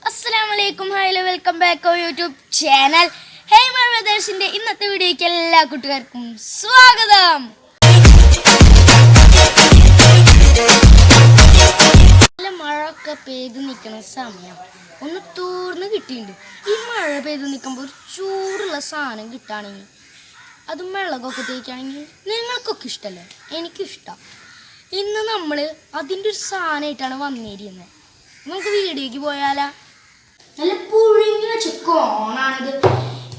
Assalamualaikum, hello, welcome back to YouTube channel. Hey my brothers, ഇന്നത്തെ വീഡിയോയ്ക്ക് എല്ലാ കൂട്ടുകാർക്കും സ്വാഗതം. നല്ല മഴയൊക്കെ പെയ്ത് നിൽക്കുന്ന സമയം ഒന്ന് തൂർന്ന് കിട്ടിയിട്ടുണ്ട്. ഈ മഴ പെയ്ത് നിൽക്കുമ്പോൾ ഒരു ചൂടുള്ള സാധനം കിട്ടുകയാണെങ്കിൽ അത് മിളകൊക്കെ തേക്കുകയാണെങ്കിൽ നിങ്ങൾക്കൊക്കെ ഇഷ്ടമല്ലേ? എനിക്കിഷ്ടമാണ്. ഇന്ന് നമ്മൾ അതിൻ്റെ ഒരു സാധനമായിട്ടാണ് വന്നിരിക്കുന്നത്. നമുക്ക് വീഡിയോയ്ക്ക് പോയാലാ? നല്ല പുഴുങ്ങി വെച്ച കോണാണിത്.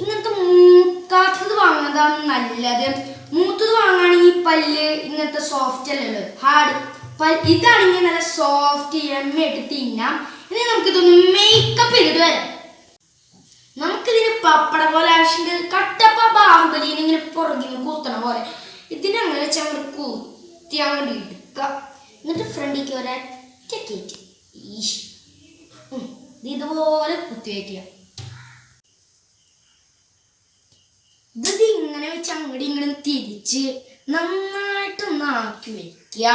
ഇങ്ങനത്തെ മൂക്കാത്തത് വാങ്ങുന്നതാണ് നല്ലത്. മൂത്തത് വാങ്ങുകയാണെങ്കിൽ പല്ല് ഇങ്ങനത്തെ സോഫ്റ്റ് അല്ലല്ലോ, ഹാർഡ്. ഇതാണെങ്കിൽ നല്ല സോഫ്റ്റ് എമ്മയായിട്ട് തിന്നാം. ഇനി നമുക്കിതൊന്ന് മേക്കപ്പ് ചെയ്തിട്ട് വരാം. നമുക്കിതിന് പപ്പട പോലെ ആവശ്യമുണ്ട്. കട്ടപ്പ ബാഹുബലിനെ ഇങ്ങനെ പുറകിന് കുത്തണ പോലെ ഇതിനങ്ങനെ വെച്ച് അങ്ങോട്ട് കുത്തി അങ്ങോട്ട് എടുക്കുക. എന്നിട്ട് ഫ്രണ്ടിലേക്ക് ഒരൊറ്റ കയറ്റി ഇതുപോലെ കുത്തിവെക്കുക. ഇത് ഇങ്ങനെ വെച്ച് അങ്ങോട്ട് ഇങ്ങോട്ട് തിരിച്ച് നന്നായിട്ടൊന്ന് ആക്കി വെക്കുക.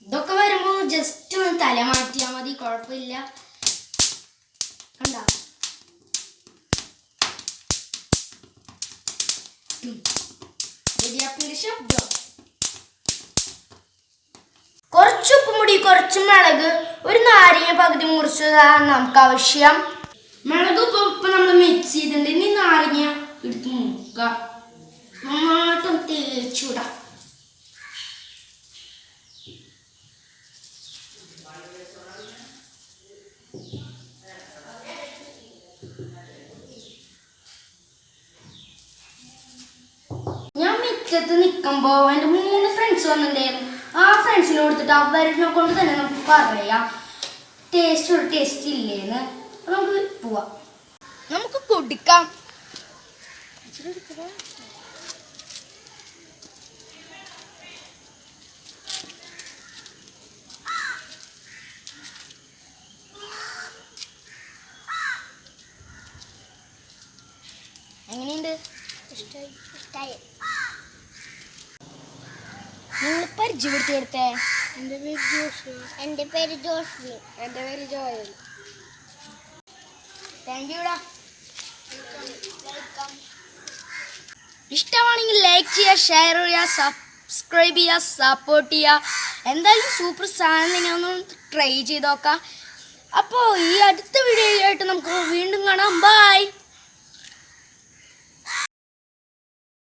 ഇതൊക്കെ വരുമ്പോ ജസ്റ്റ് ഒന്ന് തല മാറ്റിയാൽ മതി, കുഴപ്പമില്ല. കണ്ട ഇടിയപ്പിന്റെ ശബ്ദം. കുറച്ച് ഉപ്പുമുടി, കുറച്ച് മുളക്, ഒരു നാരങ്ങ പകുതി മുറിച്ചതാണ് നമുക്ക് ആവശ്യം. മുളക് ഇപ്പൊ നമ്മൾ മിക്സ് ചെയ്തിട്ടുണ്ട്. ഇനി നാരങ്ങ എടുത്ത് മുറുക്കുക, നന്നായിട്ടും തേച്ചുവിടാം. ഞാൻ മിറ്റത്ത് നിൽക്കുമ്പോ എൻ്റെ 3 ഫ്രണ്ട്സ് വന്നിട്ടുണ്ടായിരുന്നു. ആ ഫ്രണ്ട്സിനെ കൊടുത്തിട്ട് അവരിനെ കൊണ്ട് തന്നെ നമുക്ക് പറയാം ടേസ്റ്റ് ഇല്ലേന്ന്. നമുക്ക് പോവാം, നമുക്ക് കൊടുക്കാം. എങ്ങനെയുണ്ട്? ഇഷ്ടായി. നിങ്ങൾ പരിചയപ്പെടുത്തി കൊടുത്തേ. എൻ്റെ പേര് ജോഷി. എൻ്റെ പേര് ജോഷ്ലി. എൻ്റെ പേര് ജോയൽ. താങ്ക് യുടാ. ഇഷ്ടമാണെങ്കിൽ ലൈക്ക് ചെയ്യുക, ഷെയർ ചെയ്യുക, സബ്സ്ക്രൈബ് ചെയ്യുക, സപ്പോർട്ട് ചെയ്യുക. എന്തായാലും സൂപ്പർ സാധനം നിങ്ങൾ ഒന്ന് ട്രൈ ചെയ്ത് നോക്കാം. അപ്പോൾ ഈ അടുത്ത വീഡിയോ ആയിട്ട് നമുക്ക് വീണ്ടും കാണാം. ബൈ.